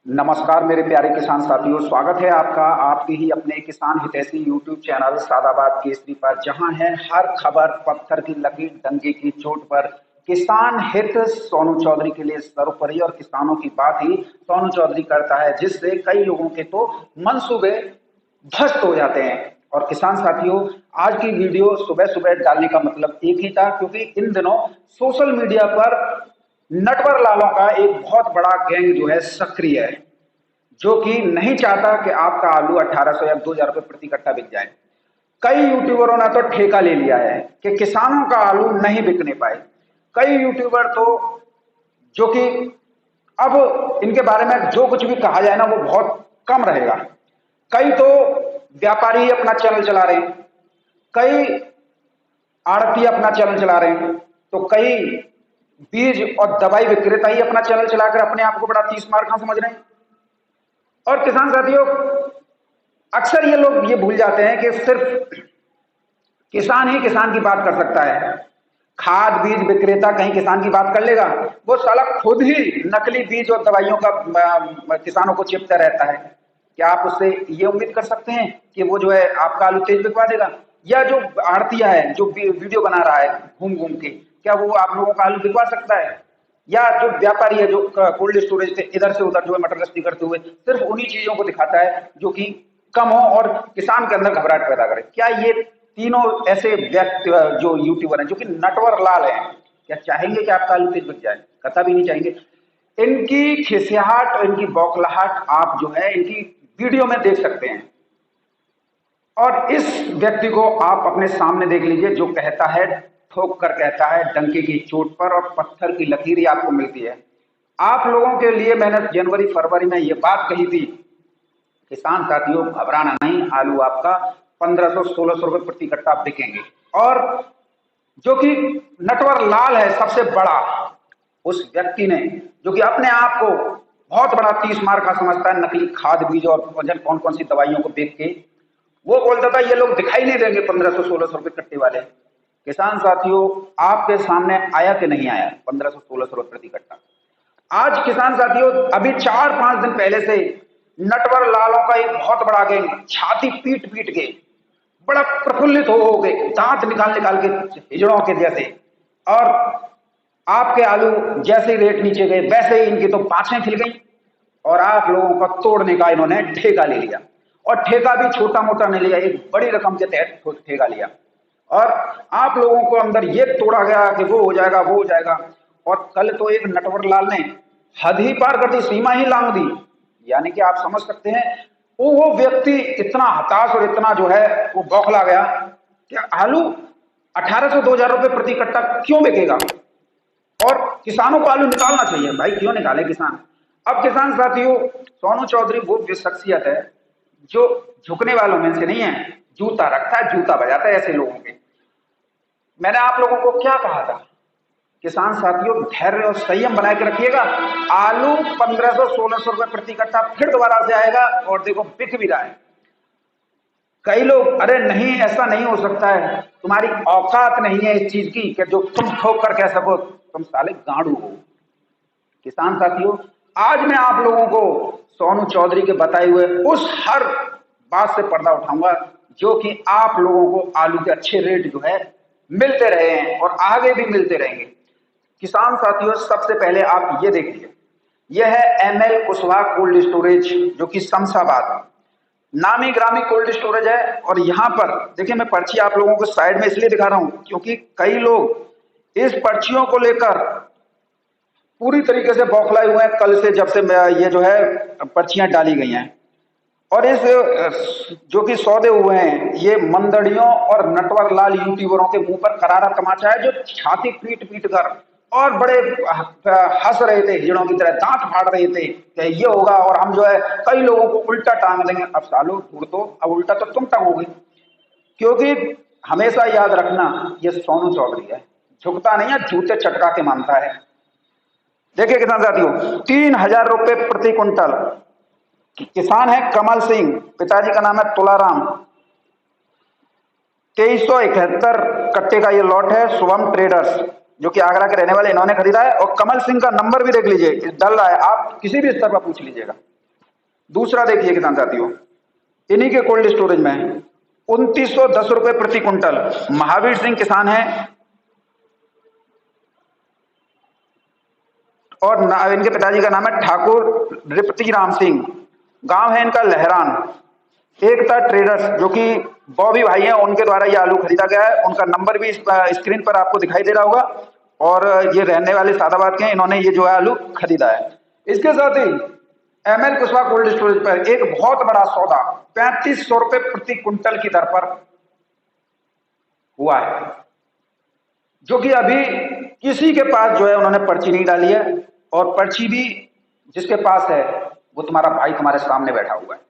नमस्कार मेरे प्यारे किसान साथियों, स्वागत है आपका आपके ही अपने किसान हितैषी यूट्यूब चैनल सादाबाद केसरी पर, जहां है हर खबर पत्थर की लकीर डंके की चोट पर। किसान हित सोनू चौधरी के लिए सर्वोपरि और किसानों की बात ही सोनू चौधरी करता है, जिससे कई लोगों के तो मंसूबे ध्वस्त हो जाते हैं। और किसान साथियों, आज की वीडियो सुबह सुबह डालने का मतलब एक ही था, क्योंकि इन दिनों सोशल मीडिया पर नटवर लालों का एक बहुत बड़ा गैंग जो है सक्रिय है, जो कि नहीं चाहता कि आपका आलू 1800 या 2000 रुपए प्रति कट्टा बिक जाए। कई यूट्यूबरों ने तो ठेका ले लिया है कि किसानों का आलू नहीं बिकने पाए। कई यूट्यूबर तो, जो कि अब इनके बारे में जो कुछ भी कहा जाए ना वो बहुत कम रहेगा। कई तो व्यापारी ही अपना चैनल चला रहे हैं, कई आड़ती अपना चैनल चला रहे हैं, तो कई बीज और दवाई विक्रेता ही अपना चैनल चलाकर अपने आप को बड़ा 30 मार समझ रहे हैं। और किसान साथियों, अक्सर ये लोग ये भूल जाते हैं कि सिर्फ किसान ही किसान की बात कर सकता है। खाद बीज विक्रेता कहीं किसान की बात कर लेगा? वो साला खुद ही नकली बीज और दवाइयों का किसानों को चिपता रहता है। क्या आप उससे ये उम्मीद कर सकते हैं कि वो जो है आपका आलू तेज बिकवा देगा? या जो आड़तिया है, जो वीडियो बना रहा है घूम घूम के, क्या वो आप लोगों का आलू बिकवा सकता है? या जो व्यापारी है, जो कोल्ड स्टोरेज से इधर से उधर जो है मटर गश्ती करते हुए सिर्फ उन्हीं चीजों को दिखाता है जो कि कम हो और किसान के अंदर घबराहट पैदा करे? क्या ये तीनों ऐसे व्यक्ति जो यूट्यूबर हैं, जो कि नटवर लाल हैं, क्या चाहेंगे कि आपका आलू तेज बिक जाए? कतई भी नहीं चाहेंगे। इनकी खिसियाहट और इनकी बौखलाहट आप जो है इनकी वीडियो में देख सकते हैं। और इस व्यक्ति को आप अपने सामने देख लीजिए, जो कहता है, ठोक कर कहता है डंके की चोट पर और पत्थर की लकीर ही आपको मिलती है। आप लोगों के लिए मैंने जनवरी फरवरी में ये बात कही थी, किसान साथियों घबराना नहीं, आलू आपका 1500-1600 रुपए प्रति कट्टा बिकेंगे। और जो कि नटवर लाल है सबसे बड़ा, उस व्यक्ति ने, जो कि अपने आप को बहुत बड़ा 30 मार का समझता है, नकली खाद बीज और कौन कौन सी दवाइयों को बेच के वो बोलता था ये लोग दिखाई नहीं देंगे 1500-1600 रुपए कट्टे वाले। किसान साथियों, आपके सामने आया कि नहीं आया 1500-1600 रुपए प्रति कट्टा? आज किसान साथियों, अभी 4-5 दिन पहले से नटवर लालों का एक बहुत बड़ा गैंग छाती पीट पीट के बड़ा प्रफुल्लित हो गए, दांत निकाल निकाल के हिजड़ों के जैसे। और आपके आलू जैसे ही रेट नीचे गए वैसे ही इनकी तो पाछें खिल गई और आप लोगों का तोड़ने का इन्होंने ठेका ले लिया। और ठेका भी छोटा मोटा नहीं लिया, एक बड़ी रकम के तहत ठेका लिया। और आप लोगों को अंदर ये तोड़ा गया कि वो हो जाएगा वो हो जाएगा। और कल तो एक नटवर लाल ने हद ही पार कर दी, सीमा ही लांग दी। यानी कि आप समझ सकते हैं वो व्यक्ति इतना हताश और इतना जो है वो बौखला गया कि आलू 1800-2000 रुपए प्रति कट्टा क्यों बिकेगा? और किसानों को आलू निकालना चाहिए भाई, क्यों निकाले किसान? अब किसान साथियों, सोनू चौधरी वो शख्सियत है जो झुकने वालों में से नहीं है, जूता रखता है, जूता बजाता है ऐसे लोगों के। मैंने आप लोगों को क्या कहा था? किसान साथियों धैर्य और संयम बनाए के रखिएगा। आलू 1500-1600 रुपए प्रति कट्टा फिर दोबारा से आएगा और देखो बिक भी रहा है। कई लोग, अरे नहीं ऐसा नहीं हो सकता है, तुम्हारी औकात नहीं है इस चीज की कि जो तुम ठोक कर कह सको, तुम साले गांडू हो। किसान साथियों, आज मैं आप लोगों को सोनू चौधरी के बताए हुए उस हर बात से पर्दा उठाऊंगा जो कि आप लोगों को आलू के अच्छे रेट जो है मिलते रहे हैं और आगे भी मिलते रहेंगे। किसान साथियों, सबसे पहले आप ये देखिए, यह है ML कुशवाहा कोल्ड स्टोरेज, जो कि शमशाबाद नामी ग्रामी कोल्ड स्टोरेज है। और यहां पर देखिए, मैं पर्ची आप लोगों को साइड में इसलिए दिखा रहा हूं क्योंकि कई लोग इस पर्चियों को लेकर पूरी तरीके से बौखलाए हुए हैं कल से, जब से ये जो है पर्चियां डाली गई हैं। और इस जो कि सौदे हुए हैं, ये मंदड़ियों और नटवर लाल यूट्यूबरों के मुंह पर करारा तमाचा है, जो छाती पीट पीट कर और बड़े हंस रहे थे, हिजड़ों की तरह दांत फाड़ रहे थे कि ये होगा और हम जो है कई लोगों को उल्टा टांग देंगे। अब सालों दूर तो अब उल्टा तो तुम टांगोगे, क्योंकि हमेशा याद रखना ये सोनू चौधरी है, झुकता नहीं है, जूते चटका के मानता है। देखिए किसान साथियों, 3000 रुपए प्रति क्विंटल। किसान है कमल सिंह, पिताजी का नाम है तुलाराम। 2371 कट्टे का ये लॉट है, शुभम ट्रेडर्स, जो कि आगरा के रहने वाले, इन्होंने खरीदा है। और कमल सिंह का नंबर भी देख लीजिए, डल रहा है, आप किसी भी स्तर पर पूछ लीजिएगा। दूसरा देखिए किसान साथियों, इन्हीं के कोल्ड स्टोरेज में 2910 रुपए प्रति क्विंटल। महावीर सिंह किसान है और इनके पिताजी का नाम है ठाकुर रिपती राम सिंह, गांव है इनका लहरान। एकता ट्रेडर्स जो कि बॉबी भाई हैं, उनके द्वारा ये आलू खरीदा गया है। उनका नंबर भी स्क्रीन पर आपको दिखाई दे रहा होगा और ये रहने वाले सादाबाद के हैं। इन्होंने ये जो है आलू खरीदा है। इसके साथ ही एमएल कुशवाहा कोल्ड स्टोरेज पर एक बहुत बड़ा सौदा 3500 रुपए प्रति क्विंटल की दर पर हुआ है, जो कि अभी किसी के पास जो है उन्होंने पर्ची नहीं डाली है, और पर्ची भी जिसके पास है वो तुम्हारा भाई तुम्हारे सामने बैठा हुआ है।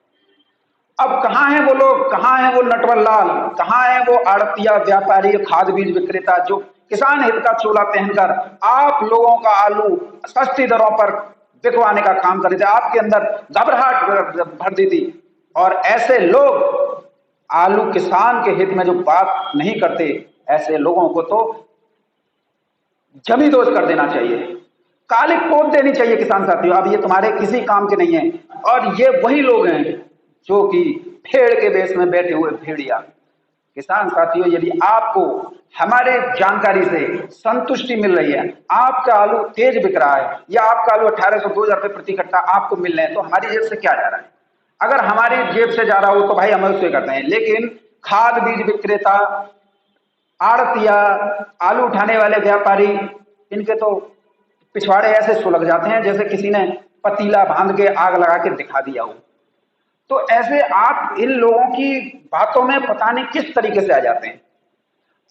अब कहां हैं वो लोग, कहां हैं वो नटवर लाल, कहां हैं वो आड़तिया व्यापारी खाद बीज विक्रेता जो किसान हित का चोला पहनकर आप लोगों का आलू सस्ती दरों पर बिकवाने का काम कर रहे थे, आपके अंदर घबराहट भर दी थी। और ऐसे लोग आलू किसान के हित में जो बात नहीं करते, ऐसे लोगों को तो जमींदोज कर देना चाहिए, काली पोत देनी चाहिए किसान साथियों। अब ये तुम्हारे किसी काम के नहीं है, और ये वही लोग हैं जो कि भेड़ के देश में बैठे हुए भेड़िया। किसान साथियों, यदि आपको हमारे जानकारी से संतुष्टि मिल रही है, आपका आलू तेज बिक रहा है या आपका आलू 1800-2000 रुपए प्रति कट्टा आपको मिल रहे हैं, तो हमारी जेब से क्या जा रहा है? अगर हमारी जेब से जा रहा हो तो भाई हम उससे करते हैं, लेकिन खाद बीज विक्रेता, आड़तिया, आलू उठाने वाले व्यापारी, इनके तो पिछवाड़े ऐसे सुलग जाते हैं जैसे किसी ने पतीला बांध के आग लगा के दिखा दिया हो। तो ऐसे आप इन लोगों की बातों में पता नहीं किस तरीके से आ जाते हैं।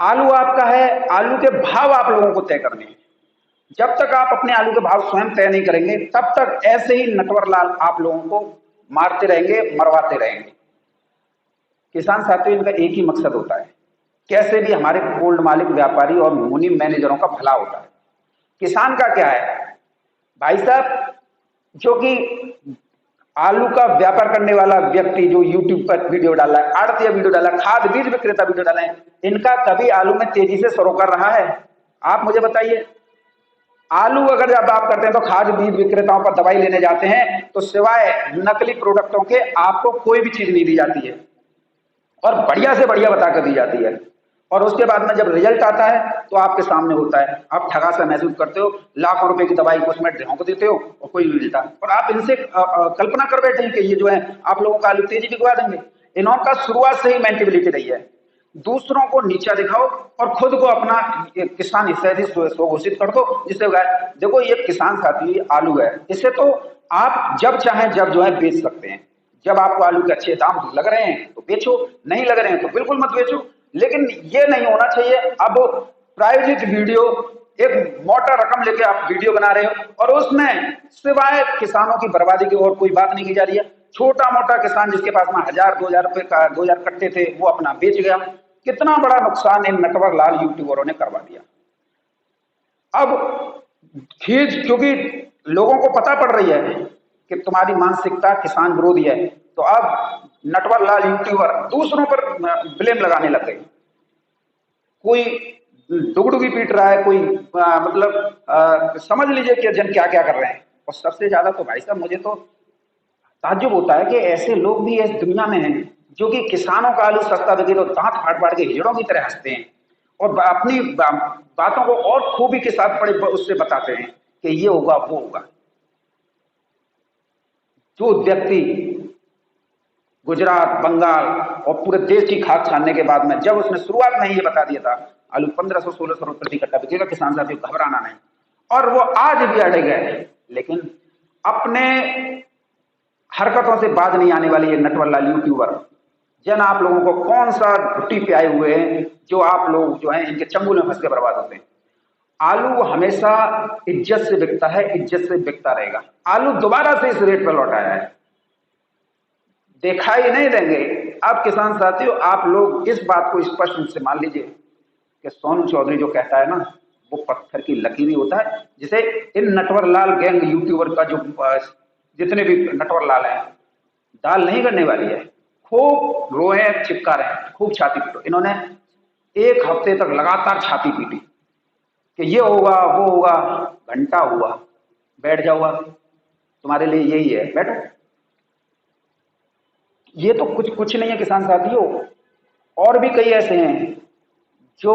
आलू आपका है, आलू के भाव आप लोगों को तय करने हैं। जब तक आप अपने आलू के भाव स्वयं तय नहीं करेंगे, तब तक ऐसे ही नटवर लाल आप लोगों को मारते रहेंगे, मरवाते रहेंगे। किसान साथियों, इनका एक ही मकसद होता है, कैसे भी हमारे कोल्ड मालिक, व्यापारी और मुनि मैनेजरों का भला होता है। किसान का क्या है भाई साहब, जो कि आलू का व्यापार करने वाला व्यक्ति जो यूट्यूब पर वीडियो डाला है, आड़तिया वीडियो डाला है, खाद बीज विक्रेता वीडियो डाला है, इनका कभी आलू में तेजी से सरोकार रहा है? आप मुझे बताइए। आलू अगर जब आप करते हैं तो खाद बीज विक्रेताओं पर दवाई लेने जाते हैं, तो सिवाय नकली प्रोडक्टों के आपको कोई भी चीज नहीं दी जाती है, और बढ़िया से बढ़िया बताकर दी जाती है। और उसके बाद में जब रिजल्ट आता है तो आपके सामने होता है, आप ठगा सा महसूस करते हो, लाखों रुपए की दवाई को उसमें ढोंक देते हो और कोई नहीं मिलता, और आप इनसे कल्पना कर बैठे हैं कि ये जो है आप लोगों का आलू तेजी बिकवा देंगे। इन्हों का शुरुआत से ही मेंटेबिलिटी रही है, दूसरों को नीचा दिखाओ और खुद को अपना किसान हिस्सेदार घोषित कर दो, जिससे देखो ये किसान साथी आलू है, इसे तो आप जब चाहें जब जो है बेच सकते हैं। जब आपको आलू के अच्छे दाम लग रहे हैं तो बेचो, नहीं लग रहे हैं तो बिल्कुल मत बेचो। लेकिन ये नहीं होना चाहिए अब प्रायोजित वीडियो, एक मोटा रकम लेके आप वीडियो बना रहे हो और उसमें सिवाय किसानों की बर्बादी की और कोई बात नहीं की जा रही है। छोटा मोटा किसान जिसके पास में 1000-2000 रुपए का 2000 कट्टे थे, वो अपना बेच गया। कितना बड़ा नुकसान इन नटवर लाल यूट्यूबरों ने करवा दिया। अब खींच, क्योंकि लोगों को पता पड़ रही है कि तुम्हारी मानसिकता किसान विरोधी है, तो अब नटवर लाल यूट्यूबर दूसरों पर ब्लेम लगाने लग गए। कोई डुगडुगी पीट रहा है, कोई समझ लीजिए कि जन क्या क्या कर रहे हैं। और सबसे ज्यादा तो भाई साहब मुझे तो ताज्जुब होता है कि ऐसे लोग भी इस दुनिया में हैं जो कि किसानों का आलू सस्ता बिके तो दांत फाड़ फाड़ के हिजड़ों की तरह हंसते हैं और अपनी बातों को और खूबी के साथ बड़े उससे बताते हैं कि ये होगा वो होगा। जो व्यक्ति गुजरात, बंगाल और पूरे देश की खाद छानने के बाद में जब उसने शुरुआत में ही ये बता दिया था आलू 1500-1600 रुपए प्रति कट्टा बिकेगा, किसान साथियों घबराना नहीं, और वो आज भी अड़े गए। लेकिन अपने हरकतों से बाज नहीं आने वाले ये नटवर लाल यूट्यूबर जन आप लोगों को कौन सा घुट्टी पे आए हुए हैं, जो आप लोग जो हैं इनके चंगुल में फंस के बर्बाद होते हैं। आलू हमेशा इज्जत से बिकता है, इज्जत से बिकता रहेगा। आलू दोबारा से इस रेट पर लौटाया है, दिखाई नहीं देंगे। अब किसान साथियों, आप लोग इस बात को स्पष्ट रूप से मान लीजिए कि सोनू चौधरी जो कहता है ना, वो पत्थर की लकीर ही होता है, जिसे इन नटवर लाल गैंग यूट्यूबर का जो जितने भी नटवर लाल हैं दाल नहीं करने वाली है। खूब रोए, चिपका रहे हैं, खूब छाती पीटो। इन्होंने 1 हफ्ते तक लगातार छाती पीटी कि ये होगा वो होगा। घंटा हुआ, बैठ जाओ, तुम्हारे लिए यही है, बैठो। ये तो कुछ कुछ नहीं है किसान साथियों, और भी कई ऐसे हैं जो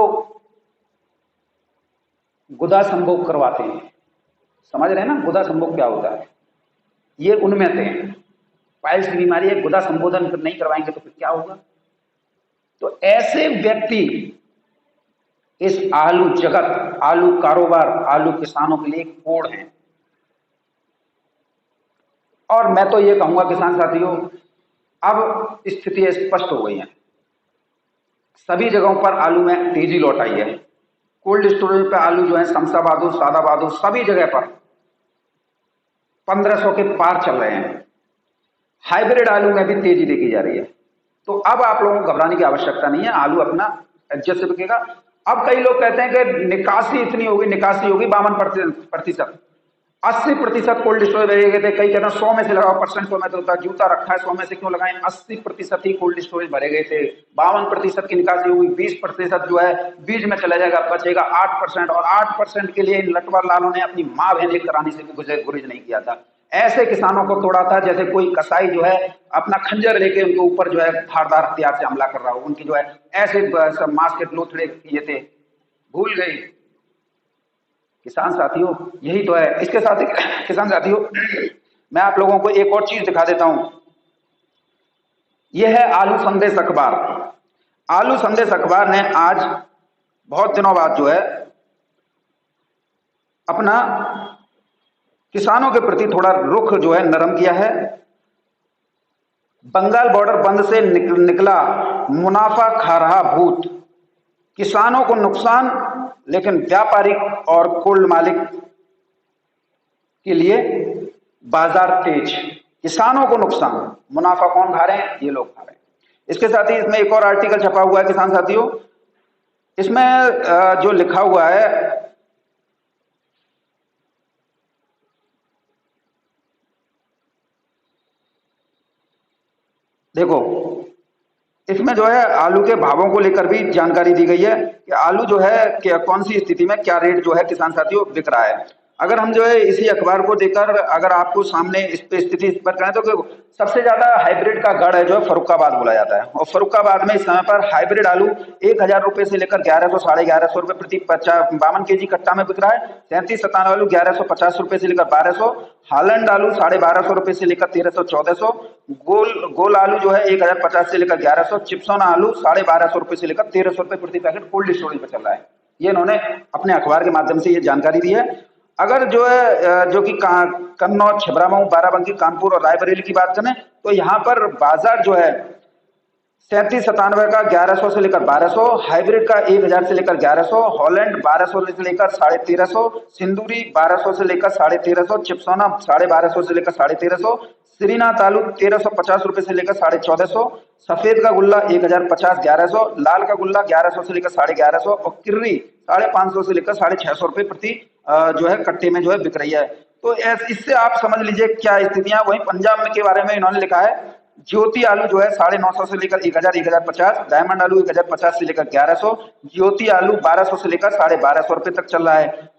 गुदा संभोग करवाते हैं। समझ रहे हैं ना गुदा संभोग क्या होता है? ये उनमें से हैं। पाइल्स की बीमारी है, गुदा संबोधन नहीं करवाएंगे तो फिर क्या होगा? तो ऐसे व्यक्ति इस आलू जगत, आलू कारोबार, आलू किसानों के लिए कोड़ हैं। और मैं तो ये कहूंगा किसान साथियों, अब स्थिति स्पष्ट हो गई है। सभी जगहों पर आलू में तेजी लौट आई है। कोल्ड स्टोरेज पे आलू जो है शमशाबादो, सादाबादो, सभी जगह पर 1500 के पार चल रहे हैं। हाइब्रिड आलू में भी तेजी देखी जा रही है। तो अब आप लोगों को घबराने की आवश्यकता नहीं है, आलू अपना एडजस्ट से बिकेगा। अब कई लोग कहते हैं कि निकासी इतनी होगी, निकासी होगी 52%, 80% कोल्ड स्टोरेज रह गए थे। कई कहते हैं 100 में से लगाओ परसेंट, 100 में तो होता है जूता रखा है 100 में से क्यों लगाएं, 80% ही कोल्ड स्टोरेज भरे गए थे। 52% की निकासी हुई, 20% जो है बीज में चला जाएगा, बचेगा 8%। और 8% के लिए इन लटवर लालों ने अपनी माँ बहन एक कराने से भी गुरेज नहीं किया था। ऐसे किसानों को तोड़ा था जैसे कोई कसाई जो है अपना खंजर लेके उनके ऊपर जो है धारदार हथियार से हमला कर रहा हो। उनकी जो है ऐसे मांस के लोथड़े किए थे, भूल गई किसान साथियों। यही तो है। इसके साथ ही किसान साथियों मैं आप लोगों को एक और चीज दिखा देता हूं। यह है आलू संदेश अखबार। आलू संदेश अखबार ने आज बहुत दिनों बाद जो है अपना किसानों के प्रति थोड़ा रुख जो है नरम किया है। बंगाल बॉर्डर बंद से निकला मुनाफा खा रहा भूत, किसानों को नुकसान लेकिन व्यापारी और कोल्ड मालिक के लिए बाजार तेज। किसानों को नुकसान, मुनाफा कौन खा रहे हैं? ये लोग खा रहे हैं। इसके साथ ही इसमें एक और आर्टिकल छपा हुआ है किसान साथियों। इसमें जो लिखा हुआ है, देखो इसमें जो है आलू के भावों को लेकर भी जानकारी दी गई है कि आलू जो है कि कौन सी स्थिति में क्या रेट जो है किसान साथियों बिक रहा है। अगर हम जो है इसी अखबार को देकर अगर आपको सामने इस पे स्थिति इस पर करें तो सबसे ज्यादा हाइब्रिड का गढ़ है जो है फर्रुखाबाद बोला जाता है। और फर्रुखाबाद में इस समय पर हाइब्रिड आलू 1000 रुपए से लेकर 1100 1150 रुपए प्रति 52 केजी कट्टा में बिक रहा है। 3797 आलू 1150 रुपए से लेकर 1200। हालैंड आलू 1250 रुपए से लेकर 1300 1400। गोल आलू जो है 1050 से लेकर 1100। चिप्सोना आलू 1250 रुपए से लेकर 1300 रुपए प्रति पैकेट कोल्ड स्टोरेज पर चल रहा है। ये इन्होंने अपने अखबार के माध्यम से ये जानकारी दी है। अगर जो है जो कि कन्नौज, छिबरामऊ, बाराबंकी, कानपुर और रायबरेली की बात करें तो यहाँ पर बाजार जो है 3797 का 1100 से लेकर 1200, हाइब्रिड का 1000 से लेकर 1100, हॉलैंड 1200 से लेकर 1350, सिंदूरी 1200 से लेकर 1350, चिप्सोना 1250 से लेकर 1350, श्रीनाथ आलू 1350 रुपए से लेकर 1450, सफेद का गुल्ला 1050 1100, लाल का गुल्ला 1100 से लेकर 1150 और किर्री 550 से लेकर 650 रुपए प्रति जो है कट्टे में जो है बिक रही है। तो इससे आप समझ लीजिए क्या स्थितियां। वहीं पंजाब में के बारे में इन्होंने लिखा है, ज्योति आलू जो है 950 से लेकर 1000 1050, डायमंड आलू 1050 से लेकर 1100, ज्योति आलू 1200 से लेकर 1250 रुपए तक चल रहा है।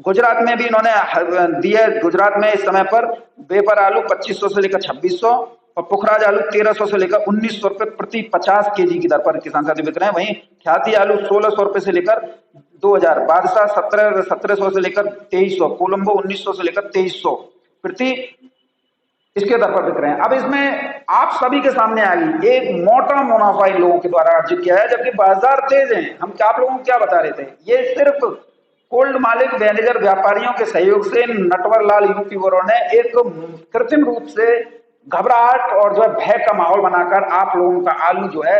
गुजरात में भी इन्होंने दिए, गुजरात में इस समय पर बेपर आलू 2500 से लेकर 2600 और पुखराज आलू 1300 से लेकर 1900 रुपए प्रति 50 केजी की दर पर किसान साथी बिक रहे हैं। वहीं ख्याति आलू 1600 रुपए से लेकर 2000, बादशाह 1700 से लेकर 2300, कोलंबो 1900 से लेकर 2300 प्रति इसके दर पर बिक रहे हैं। अब इसमें आप सभी के सामने आ गई एक मोटा मुनाफा इन लोगों के द्वारा अर्जित किया है, जबकि बाजार तेज है। हम क्या आप लोगों को क्या बता रहे थे? ये सिर्फ कोल्ड मालिक मैनेजर व्यापारियों के सहयोग से नटवर लाल यूट्यूबरों ने एक कृत्रिम रूप से घबराहट और जो है भय का माहौल बनाकर आप लोगों का आलू जो है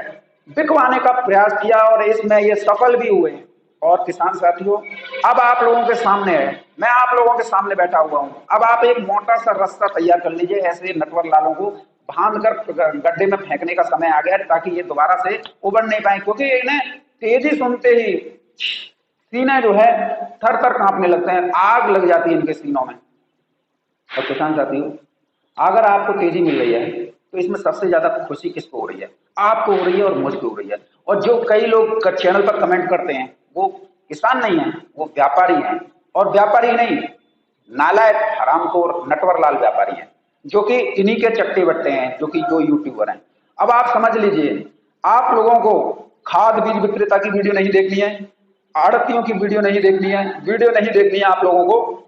बिकवाने का प्रयास किया और इसमें ये सफल भी हुए। और किसान साथियों अब आप लोगों के सामने है, मैं आप लोगों के सामने बैठा हुआ हूं। अब आप एक मोटा सा रास्ता तैयार कर लीजिए, ऐसे नटवर लालों को बांध कर गड्ढे में फेंकने का समय आ गया ताकि ये दोबारा से उबर नहीं पाए, क्योंकि इन्हें तेजी सुनते ही सीने जो है थर थर कांपने लगते हैं, आग लग जाती है इनके सीनों में। और किसान साथियों अगर आपको तेजी मिल रही है तो इसमें सबसे ज्यादा खुशी किसको हो रही है? आपको हो रही है और मुझको हो रही है। और जो कई लोग चैनल पर कमेंट करते हैं वो किसान नहीं है, वो व्यापारी हैं। और व्यापारी नहीं, नालायक हरामखोर नटवर लाल व्यापारी हैं। जो कि इन्हीं के चट्टे बट्टे हैं, जो कि जो यूट्यूबर हैं। अब आप समझ लीजिए, आप लोगों को खाद बीज विक्रेता की वीडियो नहीं देखनी है, आड़तियों की वीडियो नहीं देखनी है, वीडियो नहीं देखनी है आप लोगों को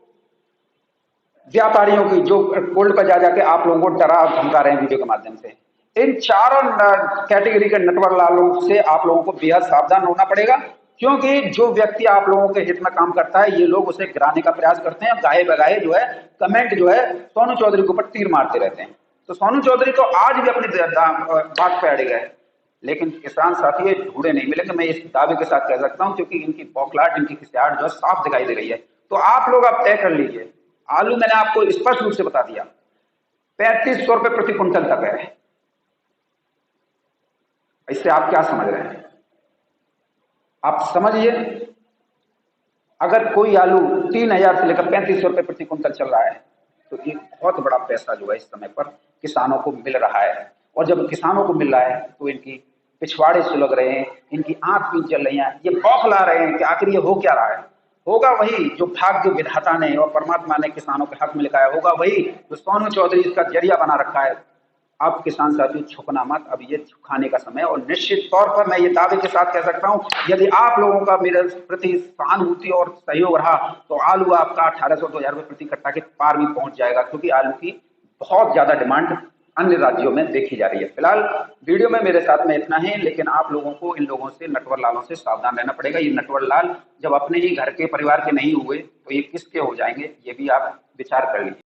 व्यापारियों की, जो कोल्ड पर जा जाके आप लोगों को डरा और धमका रहे हैं वीडियो के माध्यम से। इन चारों कैटेगरी के नटवर लालों से आप लोगों को बेहद सावधान होना पड़ेगा, क्योंकि जो व्यक्ति आप लोगों के हित में काम करता है, ये लोग उसे गिराने का प्रयास करते हैं। गाहे बगाहे जो है कमेंट जो है सोनू चौधरी के ऊपर तीर मारते रहते हैं। तो सोनू चौधरी तो आज भी अपनी बात पे अड़े गए, लेकिन किसान साथी ढूंढे नहीं मिलेंगे, मैं इस दावे के साथ कह सकता हूं, क्योंकि इनकी बौखलाहट, इनकी खिसियाहट जो है साफ दिखाई दे रही है। तो आप लोग अब तय कर लीजिए, आलू मैंने आपको स्पष्ट रूप से बता दिया 3500 रुपए प्रति क्विंटल तक है। इससे आप क्या समझ रहे हैं? आप समझिए, अगर कोई आलू 3000 से लेकर 3500 रुपए प्रति क्विंटल चल रहा है, तो एक बहुत बड़ा पैसा जो है इस समय पर किसानों को मिल रहा है। और जब किसानों को मिल रहा है तो इनकी पिछवाड़े सुलग रहे हैं, इनकी आंख पींच चल रही है, ये बौखला रहे हैं कि आखिर ये हो क्या रहा है। होगा वही जो भाग्य विधाता ने और परमात्मा ने किसानों के हक में लिखा है, होगा वही जो सोनू चौधरी इसका जरिया बना रखा है। अब किसान साथियों झुकना मत, अब ये झुकाने का समय। और निश्चित तौर पर मैं ये दावे के साथ कह सकता हूं, यदि आप लोगों का मेरे प्रति सहानुभूति और सहयोग रहा तो आलू आपका 1800-2000 रुपए प्रति कट्टा के पार भी पहुंच जाएगा, क्योंकि आलू की बहुत ज्यादा डिमांड अन्य राज्यों में देखी जा रही है। फिलहाल वीडियो में मेरे साथ में इतना ही, लेकिन आप लोगों को इन लोगों से, नटवर लालों से सावधान रहना पड़ेगा। ये नटवर लाल जब अपने ही घर के परिवार के नहीं हुए तो ये किसके हो जाएंगे, ये भी आप विचार कर लीजिए।